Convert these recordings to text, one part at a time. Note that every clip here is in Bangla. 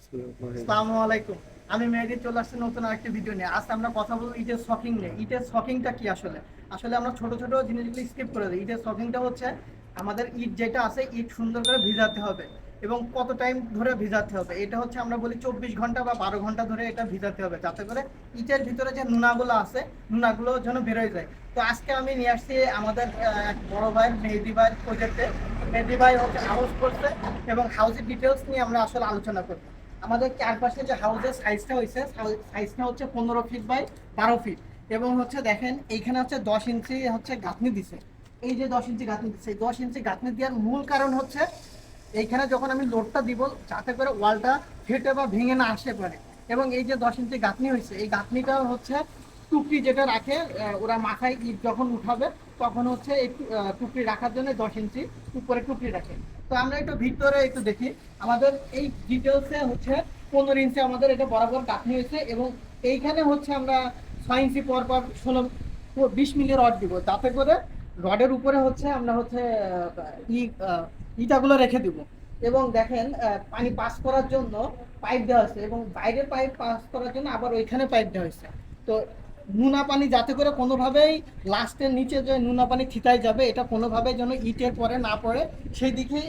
আসসালামু আলাইকুম। আমি মেহেদী চলে আসছি নতুন আরেকটি ভিডিও নিয়ে। আজ আমরা কথা বলবো ইটের শকিং নিয়ে। ইটের শকিংটা কি আসলে? আসলে আমরা ছোট ছোট জিনিসগুলো স্কিপ করে দিই। ইটের শকিংটা হচ্ছে আমাদের ইট যেটা আছে ইট সুন্দর করে ভিজাতে হবে এবং কত টাইম ধরে ভিজাতে হবে। এটা হচ্ছে আমরা বলি 24 ঘন্টা বা 12 ঘন্টা ধরে এটা ভিজাতে হবে, যাতে করে ইটের ভিতরে যে নুনাগুলো আছে নুনাগুলো যেন বেরোয় যায়। তো আজকে আমি নিয়ে আসছি আমাদের এক বড় ভাই মেহেদী ভাই প্রজেক্টে। মেহেদী ভাই হচ্ছে হাউস করছে এবং হাউসের ডিটেলস নিয়ে আমরা আসলে আলোচনা করবো। আমাদের চারপাশে যে হাউসের সাইজটা হয়েছে, সাইজটা হচ্ছে 15 ফিট বাই 12 ফিট এবং হচ্ছে দেখেন এইখানে হচ্ছে 10 ইঞ্চি হচ্ছে গাঁথনি দিছে। এই যে 10 ইঞ্চি গাঁথনি দিচ্ছে, 10 ইঞ্চি গাঁথনি দেওয়ার মূল কারণ হচ্ছে এইখানে যখন আমি লোডটা দিব যাতে করে ওয়ালটা ফেটে বা ভেঙে না আসতে পারে। এবং এই যে 10 ইঞ্চি গাঁথনি হয়েছে, এই গাঁথনিটা হচ্ছে টুকরি যেটা রাখে, ওরা মাথায় ইট যখন উঠাবে তখন হচ্ছে এই টুকরি রাখার জন্য 10 ইঞ্চি উপরে টুকরি রাখে। তো আমরা একটু ভিতরে একটু দেখি। আমাদের এই ডিটেলসে হচ্ছে 15 ইঞ্চি আমাদের এটা বরাবর গাঁথনি হয়েছে এবং এইখানে হচ্ছে আমরা 6 ইঞ্চি পর পর 20 মিলি রড দিব, যাতে করে রডের উপরে হচ্ছে আমরা হচ্ছে ইটাগুলো রেখে দিব। এবং দেখেন পানি পাস করার জন্য পাইপ দেওয়া আছে এবং বাইরের পাইপ পাস করার জন্য আবার ওইখানে পাইপ দেওয়া হয়েছে। তো নোনা পানি যাতে করে কোনোভাবেই লাস্টের নিচে যে নোনা পানি থিতায় যাবে এটা কোনোভাবেই যেন ইটের পরে না পড়ে, সেই দিকেই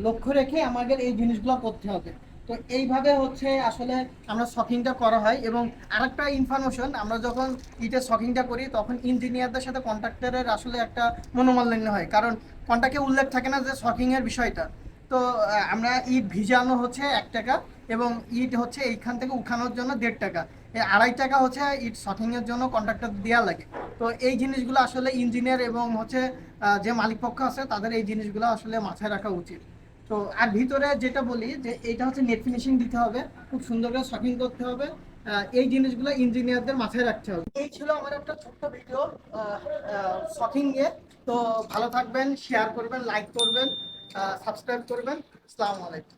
লক্ষ্য রেখে আমাদের এই জিনিসগুলো করতে হবে। তো এইভাবে হচ্ছে আসলে আমরা শকিংটা করা হয়। এবং আরেকটা ইনফরমেশন, আমরা যখন ইটের শকিংটা করি তখন ইঞ্জিনিয়ারদের সাথে কন্ট্রাক্টরের আসলে একটা মনোমালিন্য হয়, কারণ কন্ট্রাক্টে উল্লেখ থাকে না যে শকিংয়ের বিষয়টা। তো আমরা ইট ভিজানো হচ্ছে 1 টাকা এবং ইট হচ্ছে এইখান থেকে উঠানোর জন্য 1.5 টাকা। এই 2.5 টাকা হচ্ছে ইট শকিংয়ের জন্য কন্ট্রাক্টর দেওয়া লাগে। তো এই জিনিসগুলো আসলে ইঞ্জিনিয়ার এবং হচ্ছে যে মালিক পক্ষ আছে তাদের এই জিনিসগুলো আসলে মাথায় রাখা উচিত। তো আর ভিতরে যেটা বলি যে এটা হচ্ছে নেট ফিনিশিং দিতে হবে, খুব সুন্দর করে শকিং করতে হবে। এই জিনিসগুলো ইঞ্জিনিয়ারদের মাথায় রাখতে হবে। এই ছিল আমার একটা ছোট্ট ভিডিও শকিং নিয়ে। তো ভালো থাকবেন, শেয়ার করবেন, লাইক করবেন, সাবস্ক্রাইব করবেন। আসসালামু আলাইকুম।